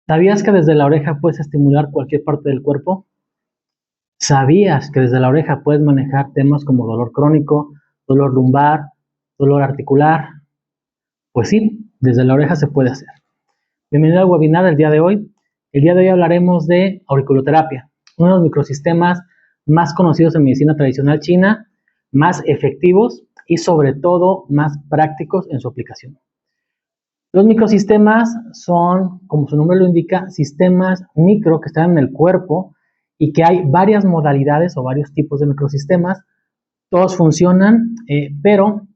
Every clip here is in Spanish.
¿Sabías que desde la oreja puedes estimular cualquier parte del cuerpo? ¿Sabías que desde la oreja puedes manejar temas como dolor crónico, dolor lumbar, dolor articular? Pues sí, desde la oreja se puede hacer. Bienvenido al webinar del día de hoy. El día de hoy hablaremos de auriculoterapia, uno de los microsistemas más conocidos en medicina tradicional china, más efectivos y sobre todo más prácticos en su aplicación. Los microsistemas son, como su nombre lo indica, sistemas micro que están en el cuerpo y que hay varias modalidades o varios tipos de microsistemas. Todos funcionan, pero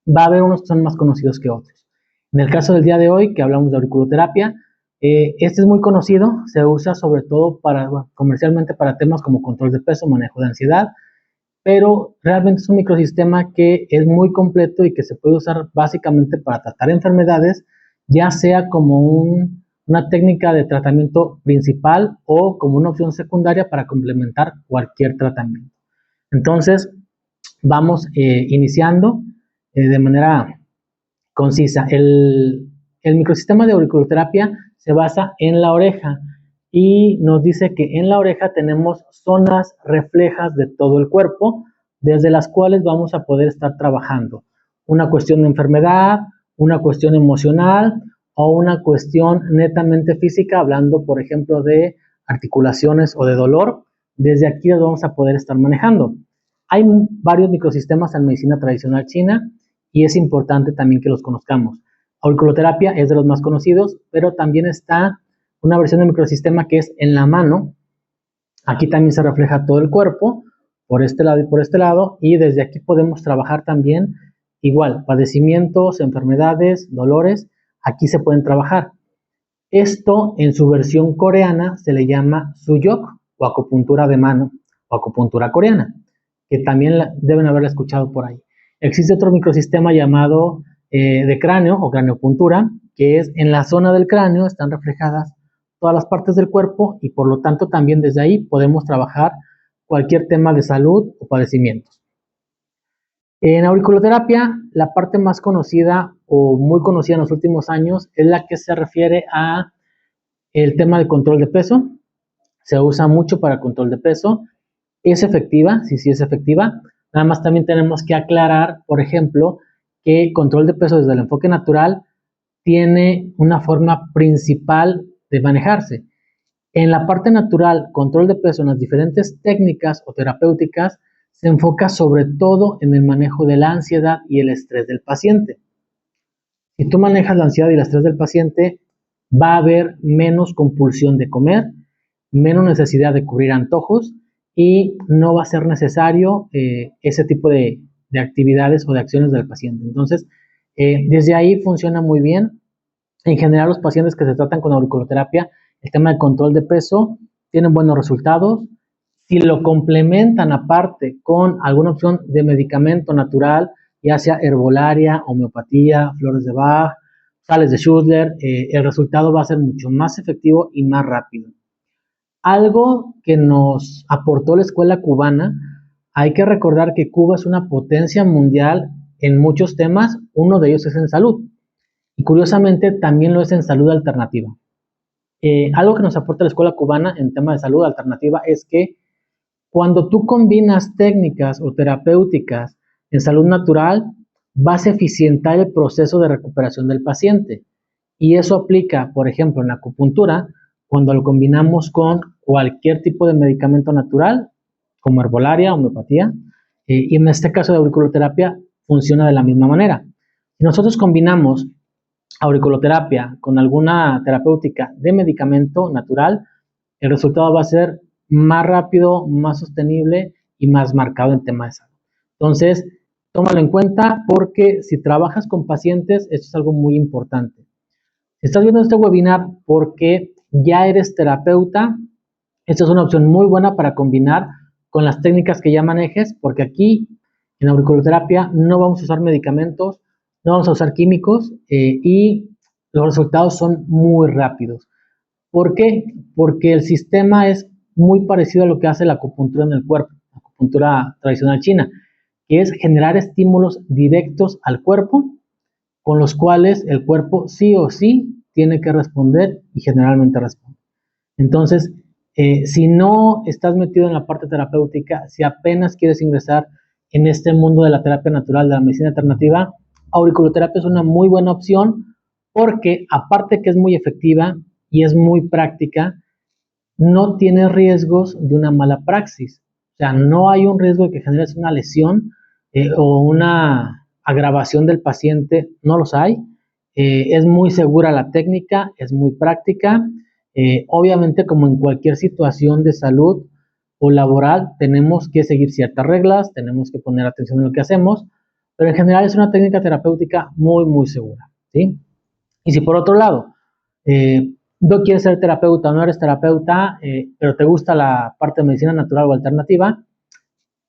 va a haber unos que son más conocidos que otros. En el caso del día de hoy, que hablamos de auriculoterapia, este es muy conocido, se usa sobre todo comercialmente para temas como control de peso, manejo de ansiedad, pero realmente es un microsistema que es muy completo y que se puede usar básicamente para tratar enfermedades, ya sea como una técnica de tratamiento principal o como una opción secundaria para complementar cualquier tratamiento. Entonces, vamos iniciando de manera concisa. El microsistema de auriculoterapia se basa en la oreja y nos dice que en la oreja tenemos zonas reflejas de todo el cuerpo, desde las cuales vamos a poder estar trabajando. Una cuestión de enfermedad, una cuestión emocional o una cuestión netamente física, hablando, por ejemplo, de articulaciones o de dolor. Desde aquí lo vamos a poder estar manejando. Hay varios microsistemas en medicina tradicional china y es importante también que los conozcamos. Auriculoterapia es de los más conocidos, pero también está una versión del microsistema que es en la mano. Aquí también se refleja todo el cuerpo, por este lado y por este lado, y desde aquí podemos trabajar también igual, padecimientos, enfermedades, dolores, aquí se pueden trabajar. Esto en su versión coreana se le llama Suyok o acupuntura de mano o acupuntura coreana, que también deben haberla escuchado por ahí. Existe otro microsistema llamado de cráneo o craneopuntura, que es en la zona del cráneo, están reflejadas todas las partes del cuerpo y por lo tanto también desde ahí podemos trabajar cualquier tema de salud o padecimientos. En auriculoterapia, la parte más conocida o muy conocida en los últimos años es la que se refiere a el tema de control de peso. Se usa mucho para control de peso. ¿Es efectiva? Sí, sí es efectiva. Nada más también tenemos que aclarar, por ejemplo, que control de peso desde el enfoque natural tiene una forma principal de manejarse. En la parte natural, control de peso en las diferentes técnicas o terapéuticas se enfoca sobre todo en el manejo de la ansiedad y el estrés del paciente. Si tú manejas la ansiedad y el estrés del paciente, va a haber menos compulsión de comer, menos necesidad de cubrir antojos y no va a ser necesario ese tipo de actividades o de acciones del paciente. Entonces, desde ahí funciona muy bien. En general, los pacientes que se tratan con auriculoterapia, el tema del control de peso, tienen buenos resultados. Si lo complementan aparte con alguna opción de medicamento natural, ya sea herbolaria, homeopatía, flores de Bach, sales de Schussler, el resultado va a ser mucho más efectivo y más rápido. Algo que nos aportó la escuela cubana, hay que recordar que Cuba es una potencia mundial en muchos temas, uno de ellos es en salud. Y curiosamente también lo es en salud alternativa. Algo que nos aporta la escuela cubana en tema de salud alternativa es que cuando tú combinas técnicas o terapéuticas en salud natural, vas a eficientar el proceso de recuperación del paciente. Y eso aplica, por ejemplo, en la acupuntura, cuando lo combinamos con cualquier tipo de medicamento natural, como herbolaria, homeopatía, y en este caso de auriculoterapia funciona de la misma manera. Si nosotros combinamos auriculoterapia con alguna terapéutica de medicamento natural, el resultado va a ser más rápido, más sostenible y más marcado en temas de salud. Entonces, tómalo en cuenta porque si trabajas con pacientes, esto es algo muy importante. Si estás viendo este webinar porque ya eres terapeuta, esta es una opción muy buena para combinar con las técnicas que ya manejes, porque aquí en auriculoterapia no vamos a usar medicamentos, no vamos a usar químicos y los resultados son muy rápidos. ¿Por qué? Porque el sistema es muy parecido a lo que hace la acupuntura en el cuerpo, la acupuntura tradicional china, que es generar estímulos directos al cuerpo, con los cuales el cuerpo sí o sí tiene que responder y generalmente responde. Entonces, si no estás metido en la parte terapéutica, si apenas quieres ingresar en este mundo de la terapia natural, de la medicina alternativa, auriculoterapia es una muy buena opción porque aparte que es muy efectiva y es muy práctica, no tiene riesgos de una mala praxis. O sea, no hay un riesgo de que generes una lesión o una agravación del paciente, no los hay. Es muy segura la técnica, es muy práctica. Obviamente, como en cualquier situación de salud o laboral, tenemos que seguir ciertas reglas, tenemos que poner atención en lo que hacemos, pero en general es una técnica terapéutica muy, muy segura, ¿sí? Y si por otro lado, no quieres ser terapeuta, no eres terapeuta, pero te gusta la parte de medicina natural o alternativa,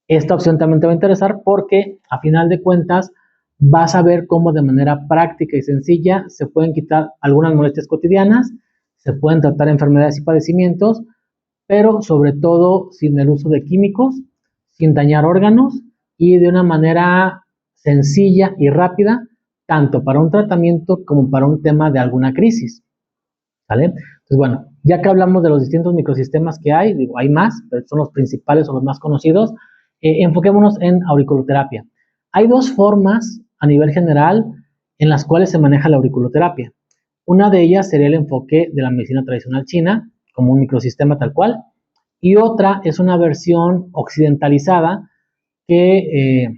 esta opción también te va a interesar porque a final de cuentas vas a ver cómo de manera práctica y sencilla se pueden quitar algunas molestias cotidianas, se pueden tratar enfermedades y padecimientos, pero sobre todo sin el uso de químicos, sin dañar órganos y de una manera sencilla y rápida, tanto para un tratamiento como para un tema de alguna crisis. ¿Vale? Entonces, bueno, ya que hablamos de los distintos microsistemas que hay, digo, hay más, pero son los principales o los más conocidos, enfoquémonos en auriculoterapia. Hay dos formas a nivel general en las cuales se maneja la auriculoterapia. Una de ellas sería el enfoque de la medicina tradicional china, como un microsistema tal cual, y otra es una versión occidentalizada que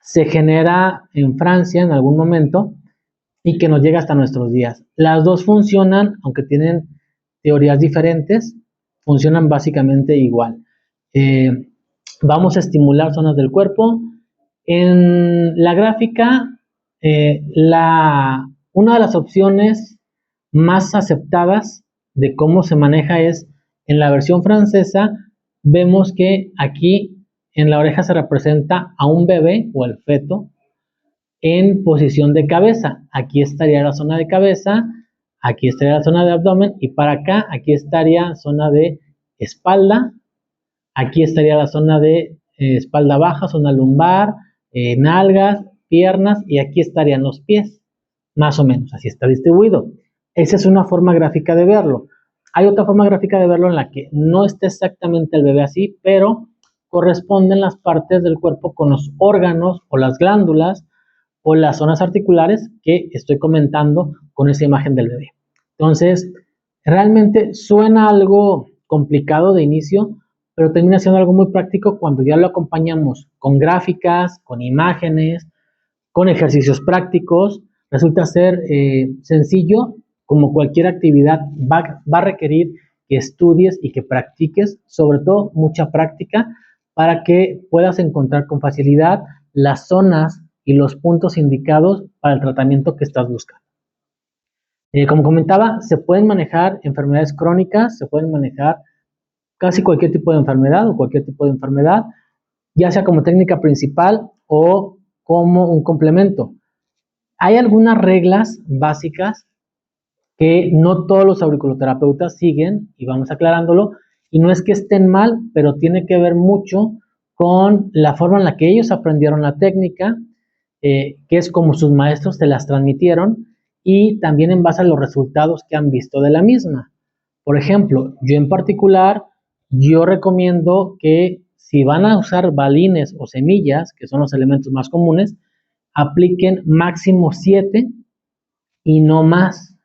se genera en Francia en algún momento y que nos llega hasta nuestros días. Las dos funcionan, aunque tienen teorías diferentes, funcionan básicamente igual. Vamos a estimular zonas del cuerpo. En la gráfica, una de las opciones más aceptadas de cómo se maneja es, en la versión francesa, vemos que aquí en la oreja se representa a un bebé o el feto en posición de cabeza. Aquí estaría la zona de cabeza, aquí estaría la zona de abdomen y para acá, aquí estaría zona de espalda, aquí estaría la zona de espalda baja, zona lumbar, nalgas, piernas y aquí estarían los pies, más o menos, así está distribuido. Esa es una forma gráfica de verlo. Hay otra forma gráfica de verlo en la que no está exactamente el bebé así, pero corresponden las partes del cuerpo con los órganos o las glándulas o las zonas articulares que estoy comentando con esa imagen del bebé. Entonces, realmente suena algo complicado de inicio, pero termina siendo algo muy práctico cuando ya lo acompañamos con gráficas, con imágenes, con ejercicios prácticos. Resulta ser sencillo, como cualquier actividad va a requerir que estudies y que practiques, sobre todo mucha práctica, para que puedas encontrar con facilidad las zonas y los puntos indicados para el tratamiento que estás buscando. Como comentaba, se pueden manejar enfermedades crónicas, se pueden manejar casi cualquier tipo de enfermedad o cualquier tipo de enfermedad, ya sea como técnica principal o como un complemento. Hay algunas reglas básicas que no todos los auriculoterapeutas siguen, y vamos aclarándolo, y no es que estén mal, pero tiene que ver mucho con la forma en la que ellos aprendieron la técnica, que es como sus maestros te las transmitieron, y también en base a los resultados que han visto de la misma. Por ejemplo, yo en particular, yo recomiendo que si van a usar balines o semillas, que son los elementos más comunes, apliquen máximo 7 y no más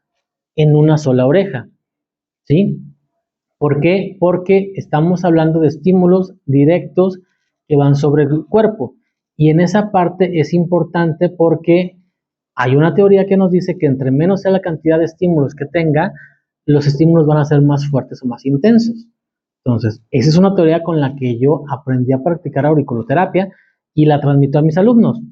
en una sola oreja, ¿sí? ¿Por qué? Porque estamos hablando de estímulos directos que van sobre el cuerpo. Y en esa parte es importante porque hay una teoría que nos dice que entre menos sea la cantidad de estímulos que tenga, los estímulos van a ser más fuertes o más intensos. Entonces, esa es una teoría con la que yo aprendí a practicar auriculoterapia y la transmito a mis alumnos.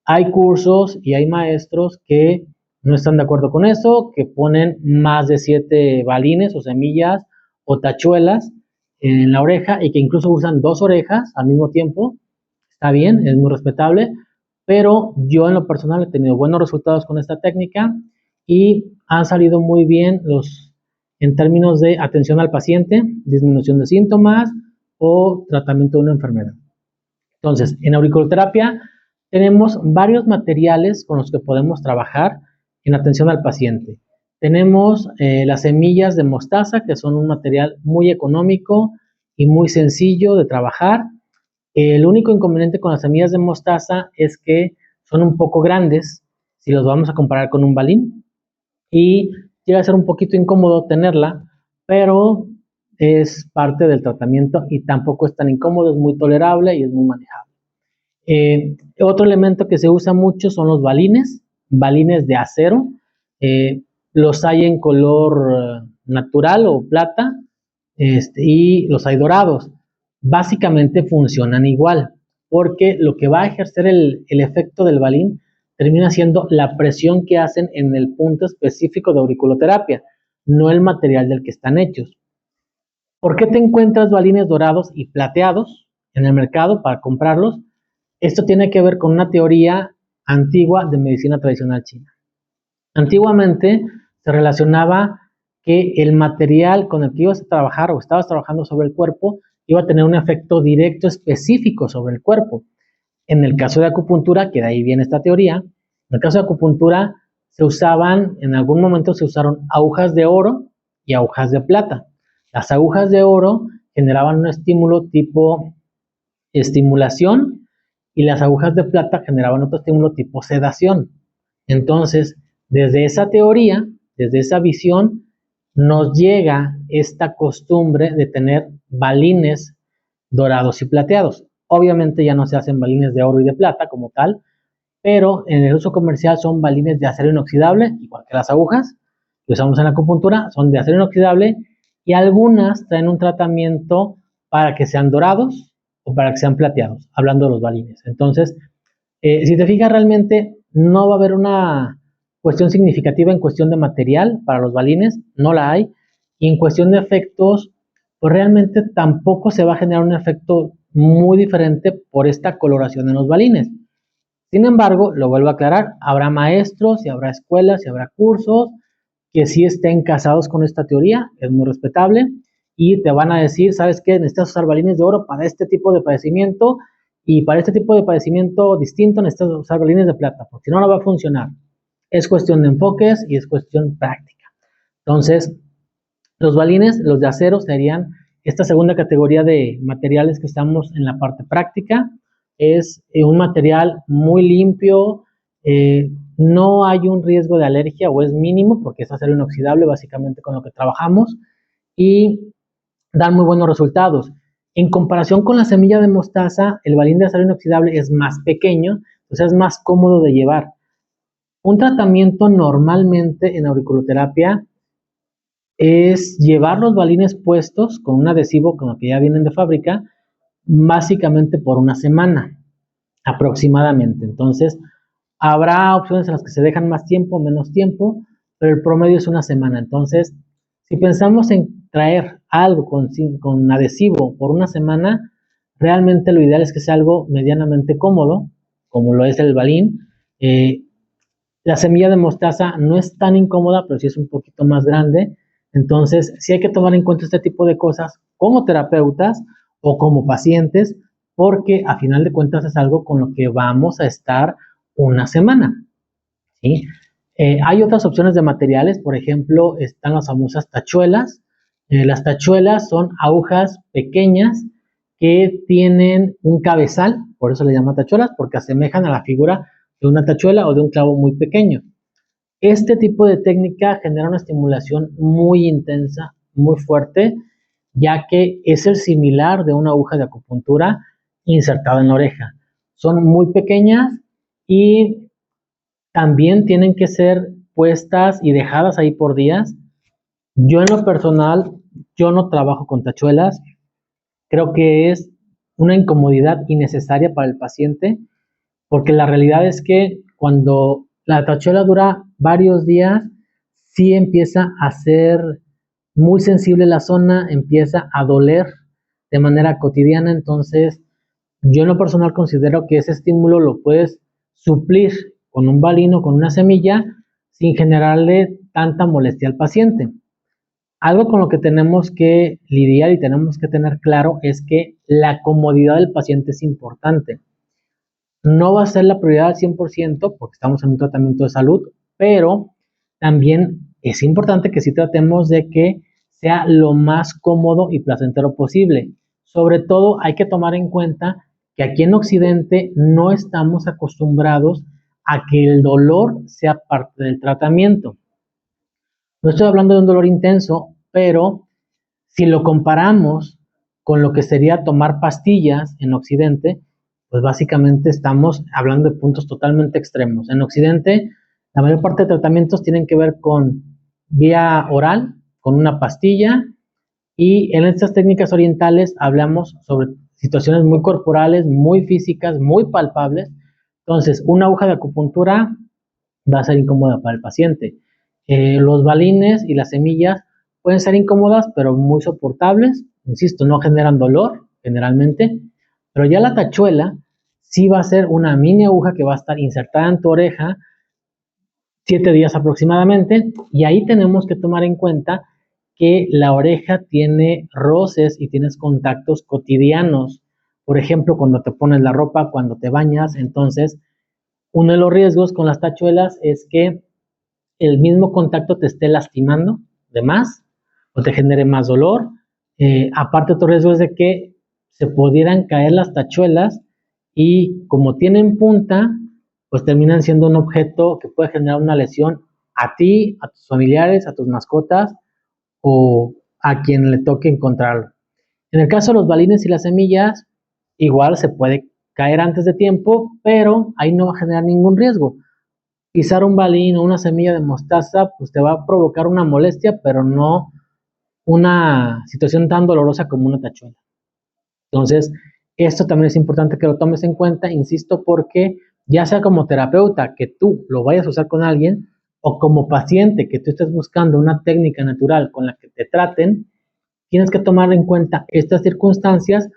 Hay cursos y hay maestros que no están de acuerdo con eso, que ponen más de 7 balines o semillas o tachuelas en la oreja y que incluso usan 2 orejas al mismo tiempo. Está bien, es muy respetable, pero yo en lo personal he tenido buenos resultados con esta técnica y han salido muy bien en términos de atención al paciente, disminución de síntomas o tratamiento de una enfermedad. Entonces, en auriculoterapia tenemos varios materiales con los que podemos trabajar en atención al paciente. Tenemos las semillas de mostaza, que son un material muy económico y muy sencillo de trabajar. El único inconveniente con las semillas de mostaza es que son un poco grandes si los vamos a comparar con un balín y llega a ser un poquito incómodo tenerla, pero es parte del tratamiento y tampoco es tan incómodo, es muy tolerable y es muy manejable. Otro elemento que se usa mucho son los balines de acero. Los hay en color natural o plata, y los hay dorados. Básicamente funcionan igual, porque lo que va a ejercer el efecto del balín termina siendo la presión que hacen en el punto específico de auriculoterapia, no el material del que están hechos. ¿Por qué te encuentras balines dorados y plateados en el mercado para comprarlos? Esto tiene que ver con una teoría antigua de medicina tradicional china. Antiguamente se relacionaba que el material con el que ibas a trabajar o estabas trabajando sobre el cuerpo iba a tener un efecto directo específico sobre el cuerpo. En el caso de acupuntura, que de ahí viene esta teoría, en el caso de acupuntura en algún momento se usaron agujas de oro y agujas de plata. Las agujas de oro generaban un estímulo tipo estimulación y las agujas de plata generaban otro estímulo tipo sedación. Entonces, desde esa teoría, desde esa visión, nos llega esta costumbre de tener balines dorados y plateados. Obviamente ya no se hacen balines de oro y de plata como tal, pero en el uso comercial son balines de acero inoxidable, igual que las agujas que usamos en la acupuntura, son de acero inoxidable y algunas traen un tratamiento para que sean dorados o para que sean plateados, hablando de los balines. Entonces, si te fijas, realmente no va a haber una cuestión significativa en cuestión de material para los balines, no la hay. Y en cuestión de efectos, pues realmente tampoco se va a generar un efecto muy diferente por esta coloración en los balines. Sin embargo, lo vuelvo a aclarar, habrá maestros y habrá escuelas y habrá cursos que sí estén casados con esta teoría, es muy respetable, y te van a decir, ¿sabes qué? Necesitas usar balines de oro para este tipo de padecimiento y para este tipo de padecimiento distinto necesitas usar balines de plata, porque si no, no va a funcionar. Es cuestión de enfoques y es cuestión práctica. Entonces, los balines, los de acero, serían esta segunda categoría de materiales que estamos en la parte práctica. Es un material muy limpio, no hay un riesgo de alergia o es mínimo porque es acero inoxidable básicamente con lo que trabajamos y dan muy buenos resultados. En comparación con la semilla de mostaza, el balín de acero inoxidable es más pequeño, o sea, es más cómodo de llevar. Un tratamiento normalmente en auriculoterapia es llevar los balines puestos con un adhesivo con lo que ya vienen de fábrica, básicamente por una semana aproximadamente. Entonces, habrá opciones en las que se dejan más tiempo, menos tiempo, pero el promedio es una semana. Entonces, si pensamos en traer algo con adhesivo por una semana, realmente lo ideal es que sea algo medianamente cómodo, como lo es el balín. La semilla de mostaza no es tan incómoda, pero sí es un poquito más grande. Entonces, sí hay que tomar en cuenta este tipo de cosas como terapeutas o como pacientes, porque a final de cuentas es algo con lo que vamos a estar una semana. ¿Sí? Hay otras opciones de materiales, por ejemplo, están las famosas tachuelas. Las tachuelas son agujas pequeñas que tienen un cabezal, por eso le llaman tachuelas, porque asemejan a la figura de una tachuela o de un clavo muy pequeño. Este tipo de técnica genera una estimulación muy intensa, muy fuerte, ya que es el similar de una aguja de acupuntura insertada en la oreja. Son muy pequeñas y también tienen que ser puestas y dejadas ahí por días. Yo en lo personal, yo no trabajo con tachuelas. Creo que es una incomodidad innecesaria para el paciente, porque la realidad es que cuando la tachuela dura varios días, sí empieza a ser muy sensible la zona, empieza a doler de manera cotidiana. Entonces, yo en lo personal considero que ese estímulo lo puedes suplir con un balín o con una semilla sin generarle tanta molestia al paciente. Algo con lo que tenemos que lidiar y tenemos que tener claro es que la comodidad del paciente es importante. No va a ser la prioridad al 100% porque estamos en un tratamiento de salud, pero también es importante que sí tratemos de que sea lo más cómodo y placentero posible. Sobre todo hay que tomar en cuenta que aquí en Occidente no estamos acostumbrados a que el dolor sea parte del tratamiento. No estoy hablando de un dolor intenso, pero si lo comparamos con lo que sería tomar pastillas en Occidente, pues básicamente estamos hablando de puntos totalmente extremos. En Occidente, la mayor parte de tratamientos tienen que ver con vía oral, con una pastilla, y en estas técnicas orientales hablamos sobre situaciones muy corporales, muy físicas, muy palpables. Entonces, una aguja de acupuntura va a ser incómoda para el paciente. Los balines y las semillas pueden ser incómodas, pero muy soportables. Insisto, no generan dolor generalmente, pero ya la tachuela sí va a ser una mini aguja que va a estar insertada en tu oreja 7 días aproximadamente, y ahí tenemos que tomar en cuenta que la oreja tiene roces y tienes contactos cotidianos. Por ejemplo, cuando te pones la ropa, cuando te bañas. Entonces, uno de los riesgos con las tachuelas es que el mismo contacto te esté lastimando de más o te genere más dolor. Aparte, otro riesgo es de que se pudieran caer las tachuelas y como tienen punta, pues terminan siendo un objeto que puede generar una lesión a ti, a tus familiares, a tus mascotas o a quien le toque encontrarlo. En el caso de los balines y las semillas, igual se puede caer antes de tiempo, pero ahí no va a generar ningún riesgo. Pisar un balín o una semilla de mostaza, pues te va a provocar una molestia, pero no una situación tan dolorosa como una tachuela. Entonces, esto también es importante que lo tomes en cuenta, insisto, porque ya sea como terapeuta que tú lo vayas a usar con alguien o como paciente que tú estés buscando una técnica natural con la que te traten, tienes que tomar en cuenta estas circunstancias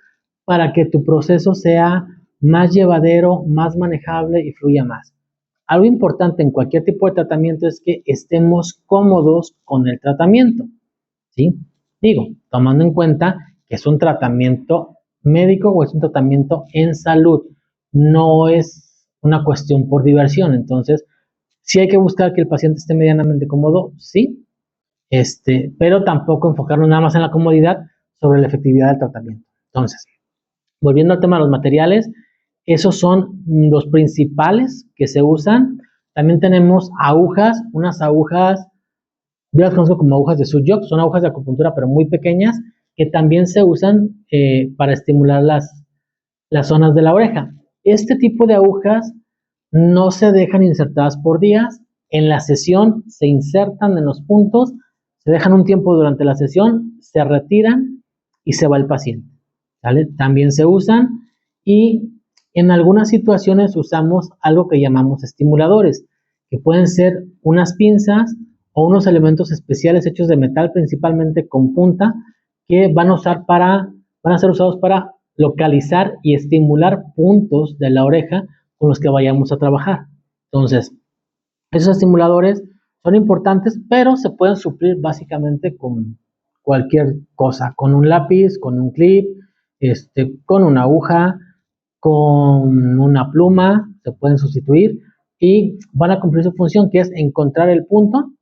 para que tu proceso sea más llevadero, más manejable y fluya más. Algo importante en cualquier tipo de tratamiento es que estemos cómodos con el tratamiento, ¿sí? Digo, tomando en cuenta que es un tratamiento médico o es un tratamiento en salud, no es una cuestión por diversión. Entonces, sí hay que buscar que el paciente esté medianamente cómodo, sí, pero tampoco enfocarnos nada más en la comodidad sobre la efectividad del tratamiento. Entonces, volviendo al tema de los materiales, esos son los principales que se usan. También tenemos agujas, unas agujas, yo las conozco como agujas de Suyok, son agujas de acupuntura pero muy pequeñas, que también se usan para estimular las zonas de la oreja. Este tipo de agujas no se dejan insertadas por días, en la sesión se insertan en los puntos, se dejan un tiempo durante la sesión, se retiran y se va el paciente, ¿vale? También se usan y en algunas situaciones usamos algo que llamamos estimuladores, que pueden ser unas pinzas o unos elementos especiales hechos de metal, principalmente con punta, que van a ser usados para localizar y estimular puntos de la oreja con los que vayamos a trabajar. Entonces, esos estimuladores son importantes, pero se pueden suplir básicamente con cualquier cosa, con un lápiz, con un clip, con una aguja, con una pluma, se pueden sustituir y van a cumplir su función, que es encontrar el punto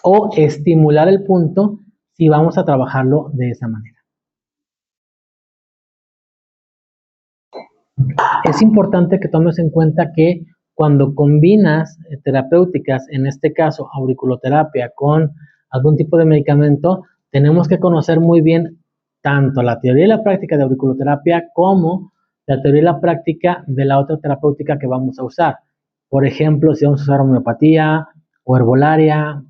o estimular el punto si vamos a trabajarlo de esa manera. Es importante que tomes en cuenta que cuando combinas terapéuticas, en este caso auriculoterapia, con algún tipo de medicamento, tenemos que conocer muy bien tanto la teoría y la práctica de auriculoterapia como la teoría y la práctica de la otra terapéutica que vamos a usar. Por ejemplo, si vamos a usar homeopatía o herbolaria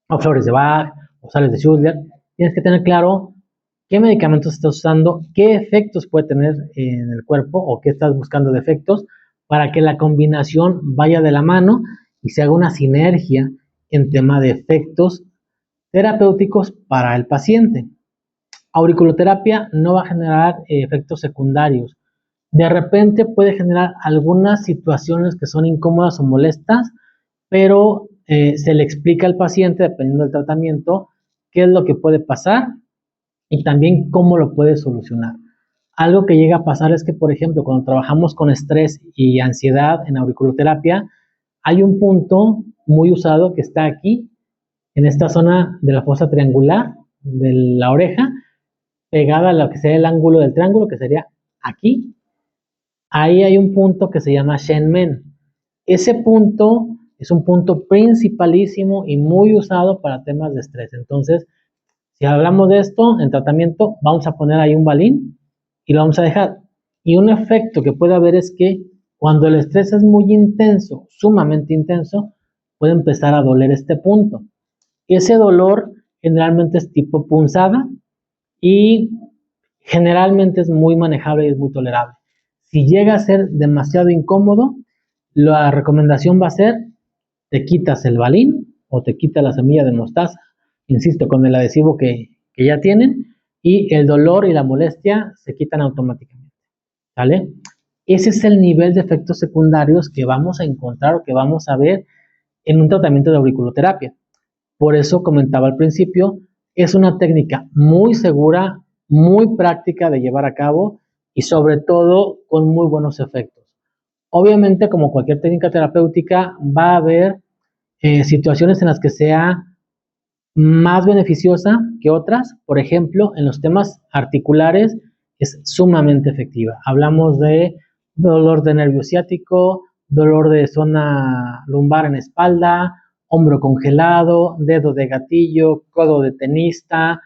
o flores de Bach o sales de Schüssler, tienes que tener claro qué medicamentos estás usando, qué efectos puede tener en el cuerpo o qué estás buscando de efectos para que la combinación vaya de la mano y se haga una sinergia en tema de efectos terapéuticos para el paciente. Auriculoterapia no va a generar efectos secundarios. De repente puede generar algunas situaciones que son incómodas o molestas, pero se le explica al paciente, dependiendo del tratamiento, qué es lo que puede pasar y también cómo lo puede solucionar. Algo que llega a pasar es que, por ejemplo, cuando trabajamos con estrés y ansiedad en auriculoterapia, hay un punto muy usado que está aquí, en esta zona de la fosa triangular de la oreja, pegada a lo que sería el ángulo del triángulo, que sería aquí. Ahí hay un punto que se llama Shen-Men. Ese punto es un punto principalísimo y muy usado para temas de estrés. Entonces, si hablamos de esto en tratamiento, vamos a poner ahí un balín y lo vamos a dejar. Y un efecto que puede haber es que cuando el estrés es muy intenso, sumamente intenso, puede empezar a doler este punto. Ese dolor generalmente es tipo punzada y generalmente es muy manejable y es muy tolerable. Si llega a ser demasiado incómodo, la recomendación va a ser: te quitas el balín o te quitas la semilla de mostaza, insisto, con el adhesivo que ya tienen, y el dolor y la molestia se quitan automáticamente, ¿vale? Ese es el nivel de efectos secundarios que vamos a encontrar o que vamos a ver en un tratamiento de auriculoterapia. Por eso comentaba al principio, es una técnica muy segura, muy práctica de llevar a cabo y sobre todo con muy buenos efectos. Obviamente, como cualquier técnica terapéutica, va a haber situaciones en las que sea más beneficiosa que otras. Por ejemplo, en los temas articulares es sumamente efectiva. Hablamos de dolor de nervio ciático, dolor de zona lumbar en espalda, hombro congelado, dedo de gatillo, codo de tenista,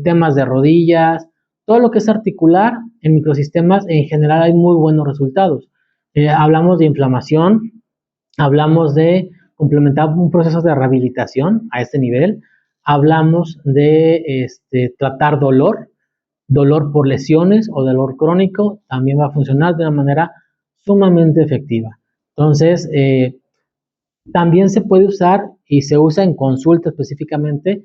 temas de rodillas, todo lo que es articular en microsistemas en general hay muy buenos resultados. Hablamos de inflamación, hablamos de complementar un proceso de rehabilitación a este nivel, hablamos de tratar dolor por lesiones o dolor crónico, también va a funcionar de una manera sumamente efectiva. Entonces, también se puede usar y se usa en consulta específicamente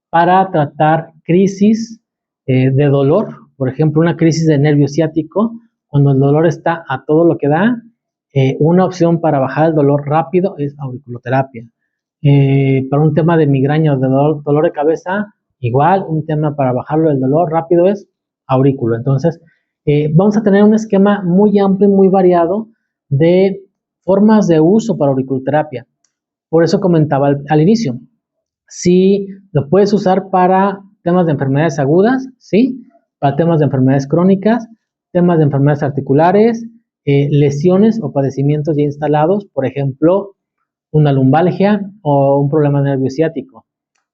para tratar crisis de dolor, por ejemplo, una crisis de nervio ciático, cuando el dolor está a todo lo que da. Una opción para bajar el dolor rápido es auriculoterapia. Para un tema de migraña o de dolor de cabeza, igual un tema para bajarlo el dolor rápido es aurículo. Entonces, vamos a tener un esquema muy amplio y muy variado de formas de uso para auriculoterapia. Por eso comentaba al inicio, si lo puedes usar para temas de enfermedades agudas, ¿sí? Para temas de enfermedades crónicas, temas de enfermedades articulares, lesiones o padecimientos ya instalados, por ejemplo, una lumbalgia o un problema de nervio ciático.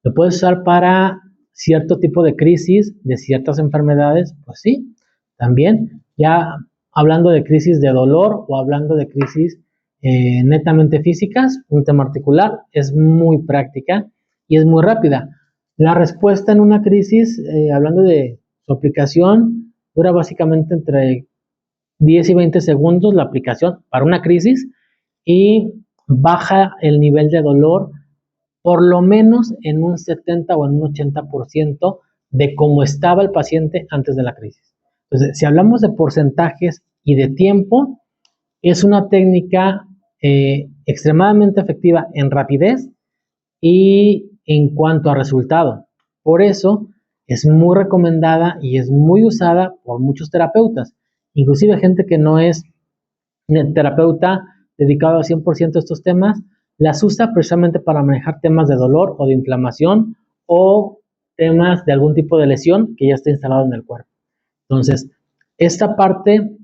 Lo puedes usar para cierto tipo de crisis de ciertas enfermedades, pues sí, también. Ya hablando de crisis de dolor o hablando de crisis netamente físicas, un tema articular, es muy práctica y es muy rápida. La respuesta en una crisis, hablando de su aplicación, dura básicamente entre 10 y 20 segundos la aplicación para una crisis y baja el nivel de dolor por lo menos en un 70 o en un 80% de cómo estaba el paciente antes de la crisis. Entonces, si hablamos de porcentajes y de tiempo, es una técnica extremadamente efectiva en rapidez y en cuanto a resultado. Por eso es muy recomendada y es muy usada por muchos terapeutas, inclusive gente que no es terapeuta dedicado al 100% a estos temas, las usa precisamente para manejar temas de dolor o de inflamación o temas de algún tipo de lesión que ya está instalado en el cuerpo. Entonces, esta parte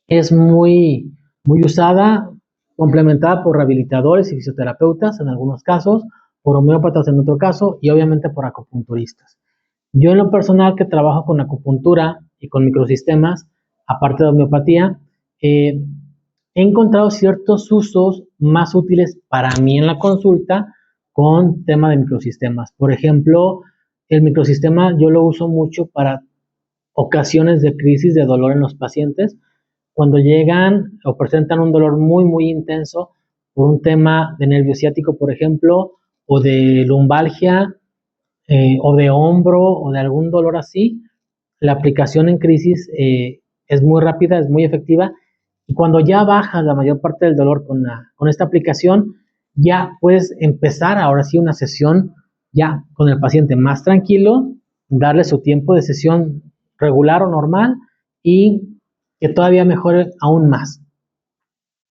es muy usada, complementada por rehabilitadores y fisioterapeutas en algunos casos, por homeópatas en otro caso y obviamente por acupunturistas. Yo en lo personal que trabajo con acupuntura y con microsistemas, aparte de homeopatía, he encontrado ciertos usos más útiles para mí en la consulta con tema de microsistemas. Por ejemplo, el microsistema yo lo uso mucho para ocasiones de crisis de dolor en los pacientes, cuando llegan o presentan un dolor muy intenso por un tema de nervio ciático, por ejemplo, o de lumbalgia, o de hombro, o de algún dolor así, la aplicación en crisis es muy rápida, es muy efectiva, y cuando ya bajas la mayor parte del dolor con esta aplicación, ya puedes empezar ahora sí una sesión ya con el paciente más tranquilo, darle su tiempo de sesión regular o normal y que todavía mejore aún más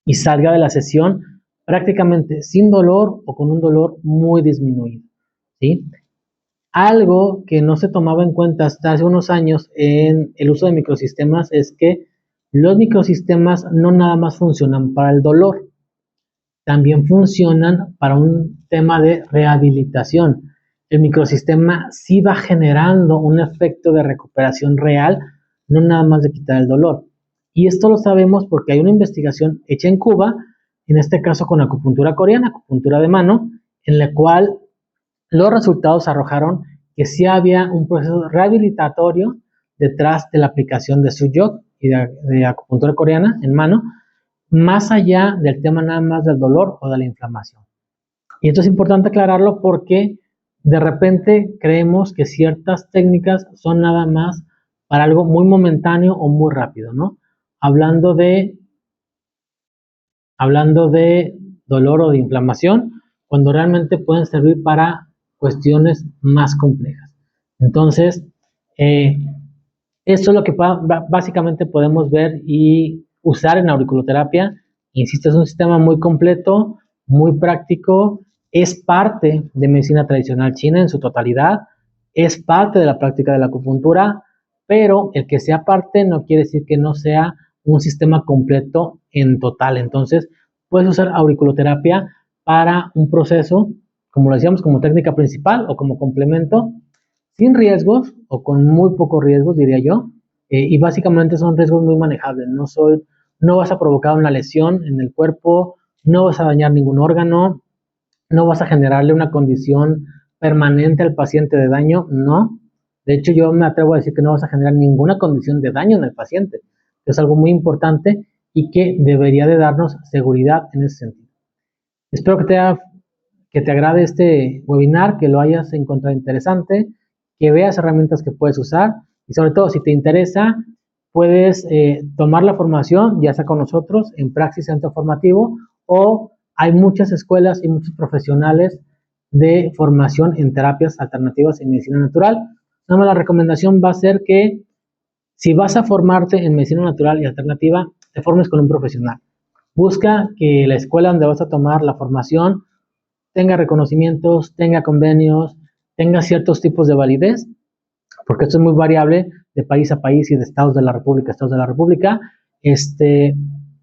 y salga de la sesión prácticamente sin dolor o con un dolor muy disminuido. ¿sí? Algo que no se tomaba en cuenta hasta hace unos años en el uso de microsistemas es que los microsistemas no nada más funcionan para el dolor, también funcionan para un tema de rehabilitación. El microsistema sí va generando un efecto de recuperación real, no nada más de quitar el dolor. Y esto lo sabemos porque hay una investigación hecha en Cuba, en este caso con acupuntura coreana, acupuntura de mano, en la cual los resultados arrojaron que sí había un proceso rehabilitatorio detrás de la aplicación de Suyok y de acupuntura coreana en mano, más allá del tema nada más del dolor o de la inflamación. Y esto es importante aclararlo porque de repente creemos que ciertas técnicas son nada más para algo muy momentáneo o muy rápido, ¿no? Hablando de dolor o de inflamación, cuando realmente pueden servir para cuestiones más complejas. Entonces, esto es lo que básicamente podemos ver y usar en auriculoterapia. Insisto, es un sistema muy completo, muy práctico, es parte de medicina tradicional china en su totalidad, es parte de la práctica de la acupuntura, pero el que sea parte no quiere decir que no sea un sistema completo en total. Entonces, puedes usar auriculoterapia para un proceso, como lo decíamos, como técnica principal o como complemento, sin riesgos o con muy pocos riesgos, diría yo, y básicamente son riesgos muy manejables. No vas a provocar una lesión en el cuerpo, no vas a dañar ningún órgano, no vas a generarle una condición permanente al paciente de daño, no. De hecho, yo me atrevo a decir que no vas a generar ninguna condición de daño en el paciente, que es algo muy importante y que debería de darnos seguridad en ese sentido. Espero que te agrade este webinar, que lo hayas encontrado interesante, que veas herramientas que puedes usar y sobre todo si te interesa, puedes tomar la formación, ya sea con nosotros en Praxis Centro Formativo, o hay muchas escuelas y muchos profesionales de formación en terapias alternativas en medicina natural. Nada más la recomendación va a ser que si vas a formarte en medicina natural y alternativa, te formes con un profesional. Busca que la escuela donde vas a tomar la formación tenga reconocimientos, tenga convenios, tenga ciertos tipos de validez, porque esto es muy variable de país a país y de estados de la República,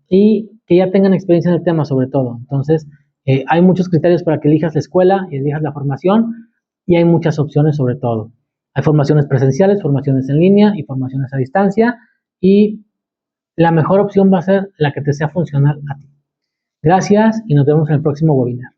y que ya tengan experiencia en el tema sobre todo. Entonces, hay muchos criterios para que elijas la escuela y elijas la formación, y hay muchas opciones sobre todo. Hay formaciones presenciales, formaciones en línea y formaciones a distancia, y la mejor opción va a ser la que te sea funcional a ti. Gracias y nos vemos en el próximo webinar.